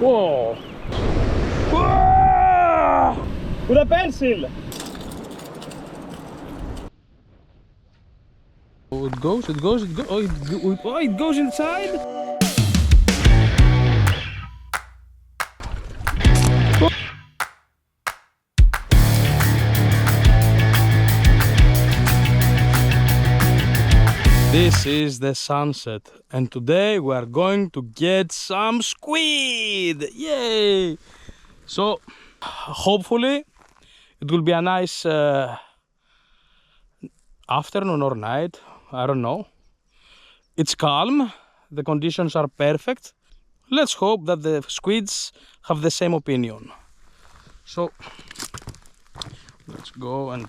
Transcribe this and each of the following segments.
Whoa! Whoa! With a pencil! Oh, it goes. Oh, it goes inside! This is the sunset, and today we are going to get some squid! Yay! So, hopefully, it will be a nice afternoon or night, I don't know. It's calm, the conditions are perfect. Let's hope that the squids have the same opinion. So, let's go and...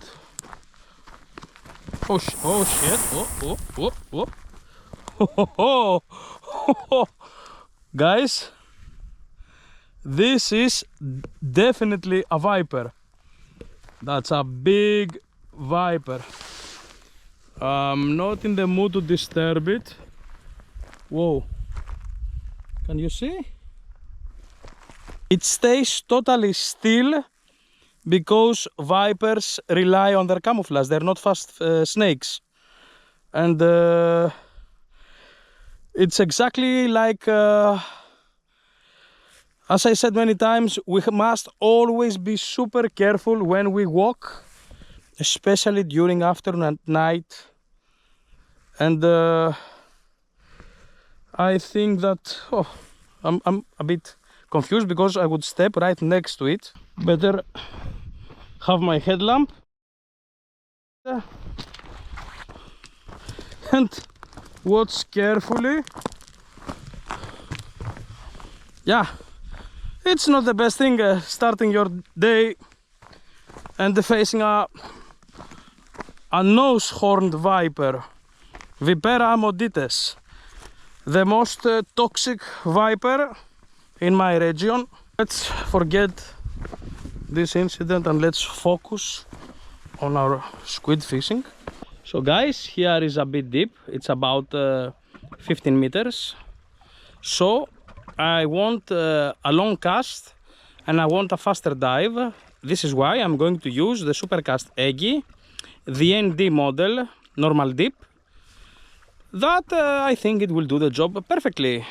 Oh shit! Oh. Guys, this is definitely a viper. That's a big viper. I'm not in the mood to disturb it. Whoa, can you see? It stays totally still because vipers rely on their camouflage. They're not fast snakes, and it's exactly like as I said many times, we must always be super careful when we walk, especially during afternoon and night. And I think that I'm a bit confused because I would step right next to it. Better have my headlamp and watch carefully. Yeah, it's not the best thing starting your day and facing a nose-horned viper, Vipera amodites, the most toxic viper in my region. Let's forget this incident and let's focus on our squid fishing. So guys, here is a bit deep. It's about 15 meters. So I want a long cast and I want a faster dive. This is why I'm going to use the Supercast Eggy, the ND model, normal dip. That I think it will do the job perfectly.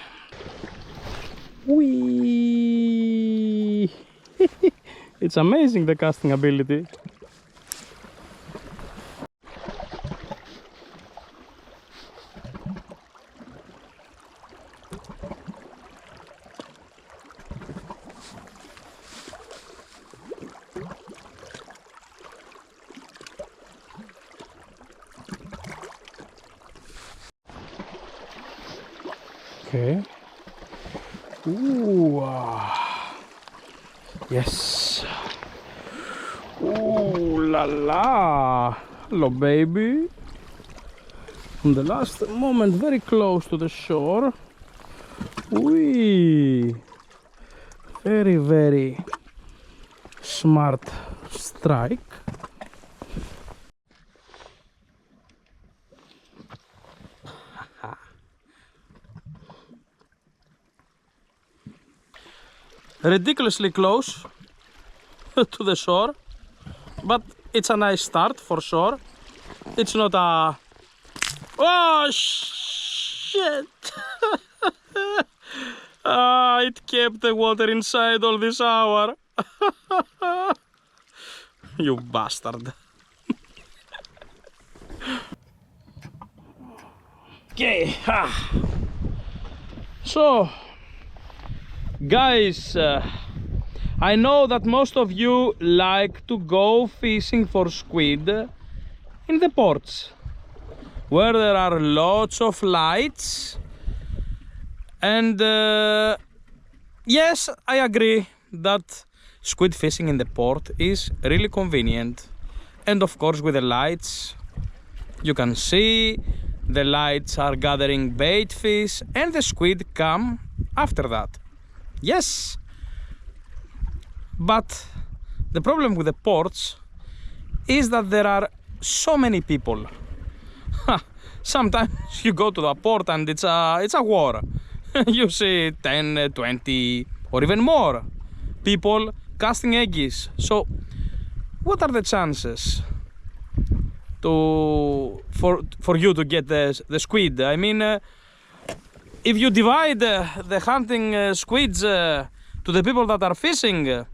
Whee! It's amazing, the casting ability. Okay. Ooh, yes. Ooh la la. Hello, baby. In the last moment, very close to the shore. Wee. Very, very smart strike. Ridiculously close to the shore, but it's a nice start for sure. It's not a... Oh shit! It kept the water inside all this hour. You bastard. Okay. So guys, I know that most of you like to go fishing for squid in the ports where there are lots of lights, and yes, I agree that squid fishing in the port is really convenient, and of course with the lights you can see the lights are gathering bait fish and the squid come after that. Yes, but the problem with the ports is that there are so many people. Sometimes you go to the port and it's a war. You see 10, 20, or even more people casting eggies. So what are the chances for you to get the squid? I mean, if you divide the hunting squids to the people that are fishing,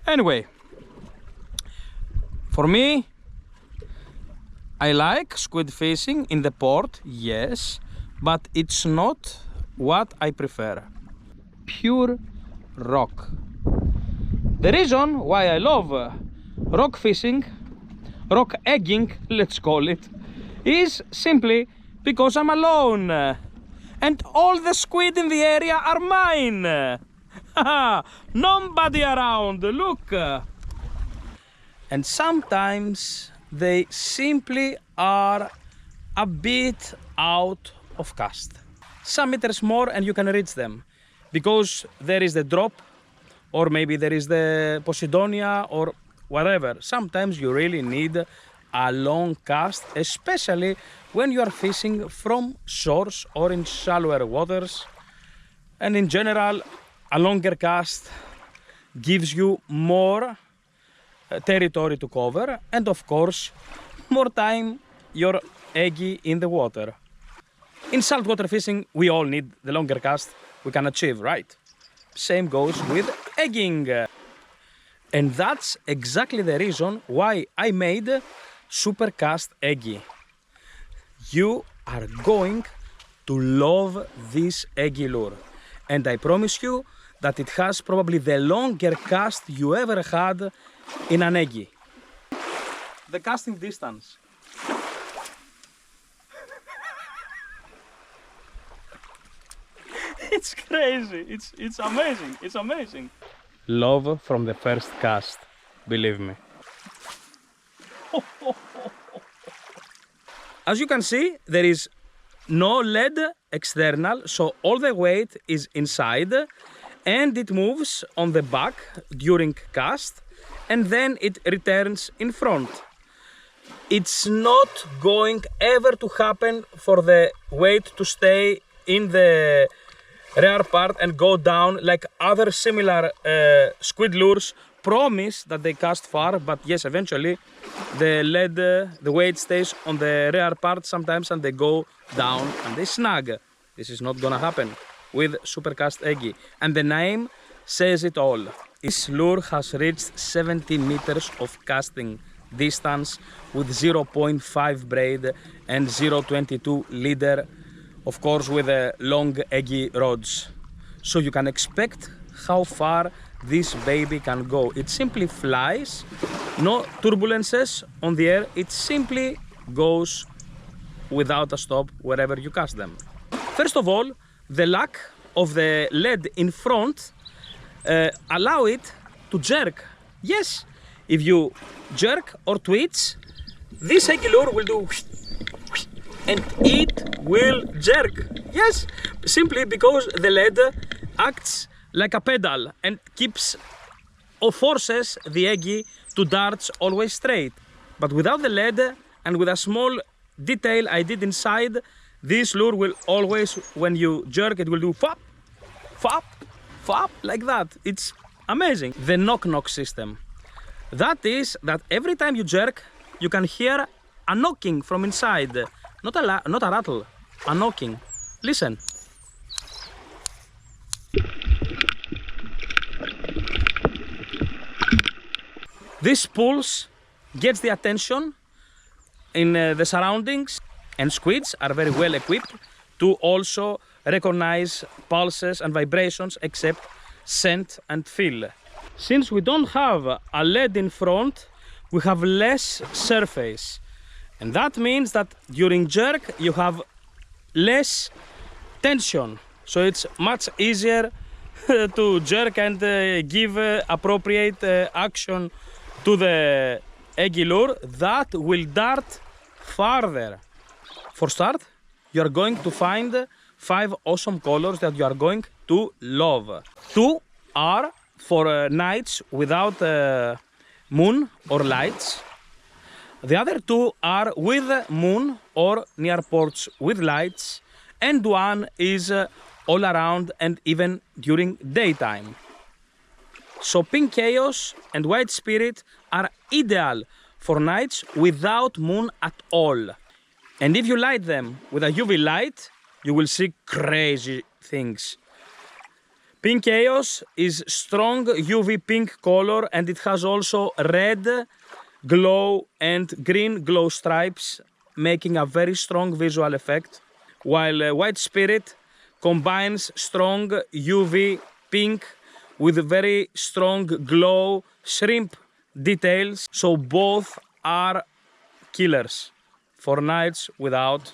Anyway, for me, I like squid fishing in the port, yes, but it's not what I prefer. Pure rock. The reason why I love rock fishing, rock egging, let's call it, is simply because I'm alone and all the squid in the area are mine. Nobody around, look. And sometimes they simply are a bit out of cast. Some meters more and you can reach them, because there is the drop, or maybe there is the Posidonia or whatever. Sometimes you really need a long cast, especially when you are fishing from shores or in shallower waters. And in general, a longer cast gives you more territory to cover, and of course more time your eggy in the water. In saltwater fishing we all need the longer cast we can achieve, right? Same goes with egging. And that's exactly the reason why I made Supercast Eggy. You are going to love this eggy lure, and I promise you that it has probably the longer cast you ever had in an eggy. The casting distance. It's crazy, it's amazing, it's amazing. Love from the first cast, believe me. As you can see, there is no lead external, so all the weight is inside, and it moves on the back during cast, and then it returns in front. It's not going ever to happen for the weight to stay in the rear part and go down like other similar squid lures promise that they cast far, but yes, eventually the weight stays on the rear part sometimes and they go down and they snag. This is not gonna happen with Supercast Eggy, and the name says it all. This lure has reached 70 meters of casting distance with 0.5 braid and 0.22 leader, of course with a long eggy rods. So you can expect how far this baby can go. It simply flies, no turbulences on the air, it simply goes without a stop wherever you cast them. First of all, the lack of the lead in front allow it to jerk. Yes, if you jerk or twitch, this eggy lure will do and it will jerk. Yes, simply because the lead acts like a pedal and keeps or forces the eggy to dart always straight. But without the lead and with a small detail I did inside, this lure will always, when you jerk, it will do fop, fop, fop, like that. It's amazing. The knock-knock system. That is that every time you jerk, you can hear a knocking from inside. Not a rattle, a knocking. Listen. This pulse gets the attention in the surroundings, and squids are very well equipped to also recognize pulses and vibrations, except scent and feel. Since we don't have a lead in front, we have less surface. And that means that during jerk you have less tension. So it's much easier to jerk and give appropriate action to the eggy lure that will dart farther. For start, you are going to find 5 awesome colors that you are going to love. 2 are for nights without moon or lights. The other 2 are with moon or near ports with lights, and 1 is all around and even during daytime. So pink chaos and white spirit are ideal for nights without moon at all. And if you light them with a UV light, you will see crazy things. Pink chaos is strong UV pink color, and it has also red glow and green glow stripes, making a very strong visual effect. While white spirit combines strong UV pink with very strong glow shrimp details, so both are killers for nights without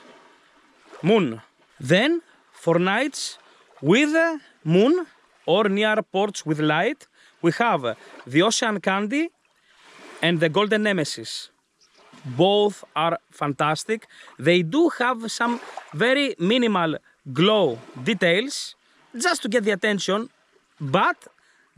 moon. Then for nights with moon or near ports with light, we have the Ocean Candy and the Golden Nemesis. Both are fantastic. They do have some very minimal glow details just to get the attention, but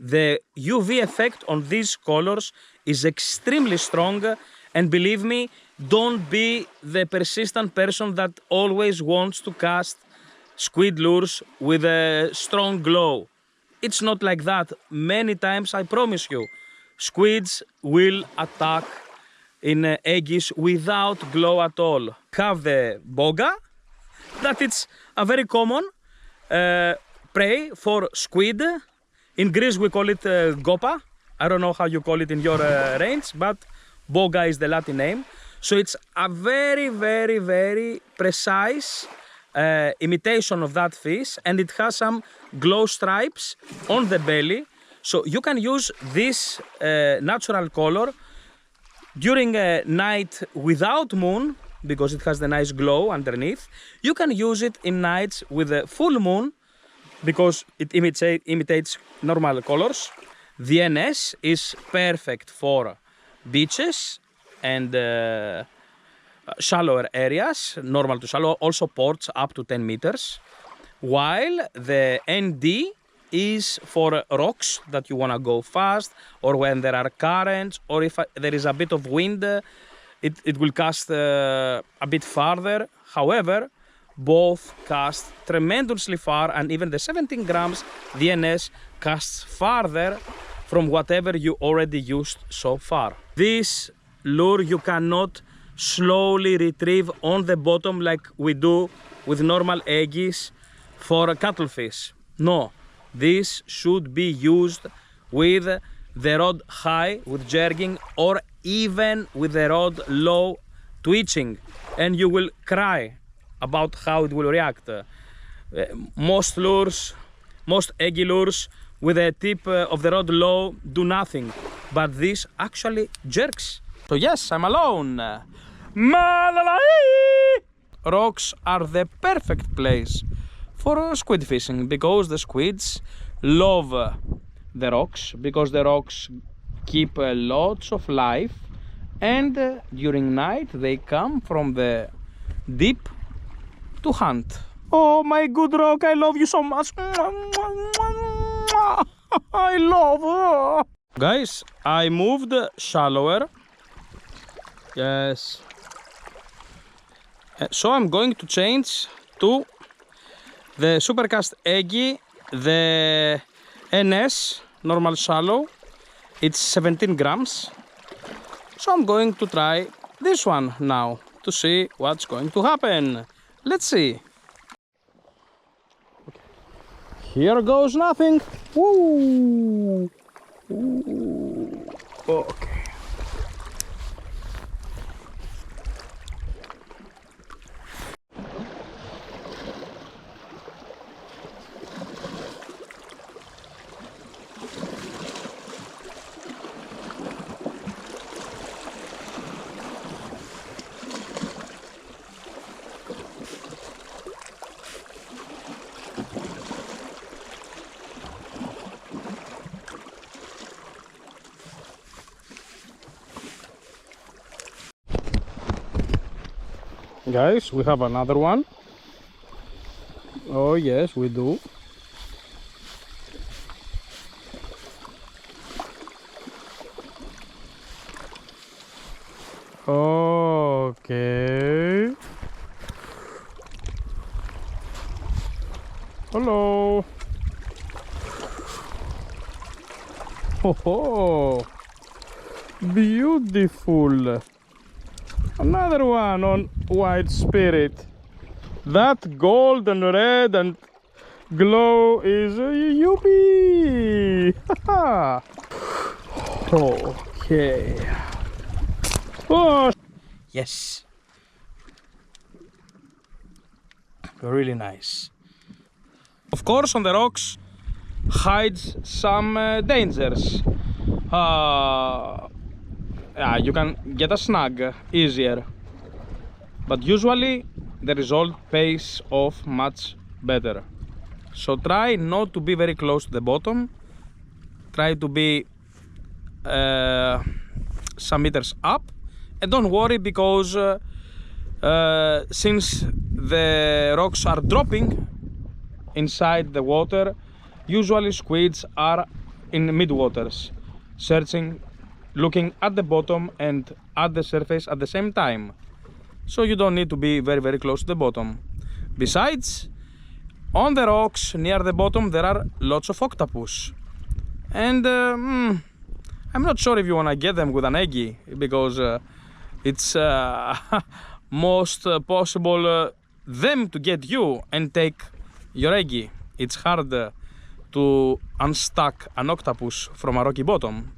the UV effect on these colors is extremely strong, and believe me, don't be the persistent person that always wants to cast squid lures with a strong glow. It's not like that. Many times, I promise you, squids will attack in eggies without glow at all. Have the boga, that it's a very common prey for squid. In Greece we call it gopa. I don't know how you call it in your range, but boga is the Latin name. So it's a very, very, very precise imitation of that fish, and it has some glow stripes on the belly. So you can use this natural color during a night without moon, because it has the nice glow underneath. You can use it in nights with a full moon, because it imitates normal colors. The NS is perfect for beaches and shallower areas, normal to shallow, also ports up to 10 meters. While the ND is for rocks that you want to go fast, or when there are currents, or if there is a bit of wind, it will cast a bit farther. However, both cast tremendously far, and even the 17 grams DNS casts farther from whatever you already used so far. This lure you cannot slowly retrieve on the bottom like we do with normal eggies for cuttlefish. No, this should be used with the rod high, with jerking, or even with the rod low, twitching, and you will cry about how it will react. Most lures, most eggy lures with the tip of the rod low do nothing, but this actually jerks. So yes, I'm alone. Malalai! Rocks are the perfect place for squid fishing, because the squids love the rocks, because the rocks keep lots of life, and during night they come from the deep to hunt. Oh my good rock, I love you so much. I love you. Guys, I moved shallower. Yes. So I'm going to change to the Supercast Eggy, the NS, normal shallow. It's 17 grams. So I'm going to try this one now to see what's going to happen. Let's see. Here goes nothing. Woo! Ooh. Okay. Guys, we have another one. Oh yes, we do. Okay. Hello. Oh, oh, beautiful. Another one on white spirit. That gold and red and glow is yuppie. Okay. Oh, yes. Really nice. Of course, on the rocks hides some dangers. Yeah, you can get a snag easier, but usually the result pays off much better. So try not to be very close to the bottom. Try to be some meters up, and don't worry, because since the rocks are dropping inside the water, usually squids are in mid-waters, searching, looking at the bottom and at the surface at the same time. So you don't need to be very close to the bottom. Besides, on the rocks near the bottom there are lots of octopus, and I'm not sure if you want to get them with an eggy, because it's most possible them to get you and take your eggy. It's hard to unstuck an octopus from a rocky bottom.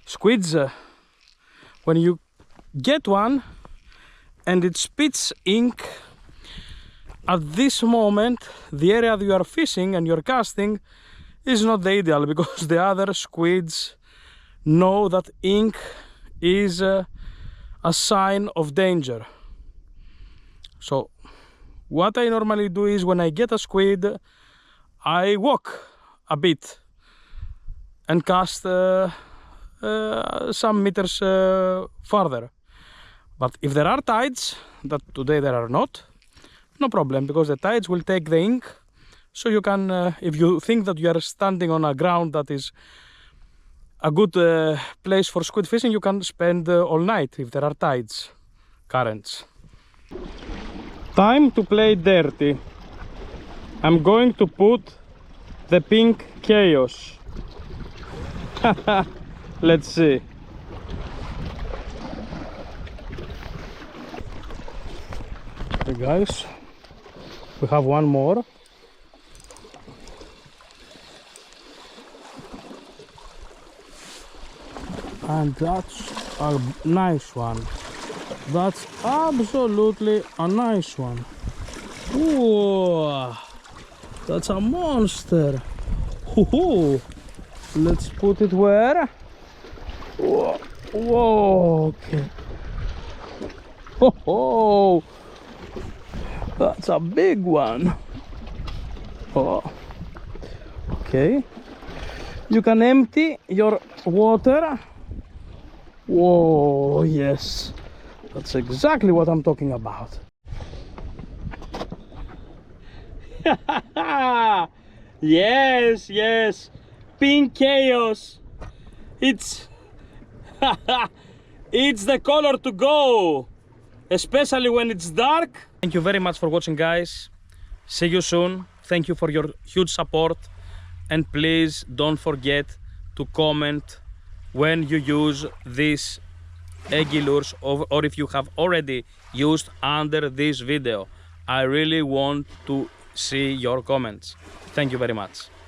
Squids, when you get one and it spits ink, at this moment the area that you are fishing and you're casting is not the ideal, because the other squids know that ink is a sign of danger. So what I normally do is, when I get a squid, I walk a bit and cast some meters further. But if there are tides, that today there are not, no problem, because the tides will take the ink. So you can, if you think that you are standing on a ground that is a good place for squid fishing, you can spend all night if there are tides, currents. Time to play dirty. I'm going to put the pink chaos. Let's see. Okay guys, we have one more. And that's a nice one. That's absolutely a nice one. Whoa, that's a monster. Hoo-hoo. Let's put it where? Whoa, whoa, okay. Oh, that's a big one. Oh, okay. You can empty your water. Whoa, yes, that's exactly what I'm talking about. Yes, yes, pink chaos. It's it's the color to go, especially when it's dark. Thank you very much for watching, guys. See you soon. Thank you for your huge support, and please don't forget to comment when you use these eggy lures, or if you have already used under this video. I really want to see your comments. Thank you very much.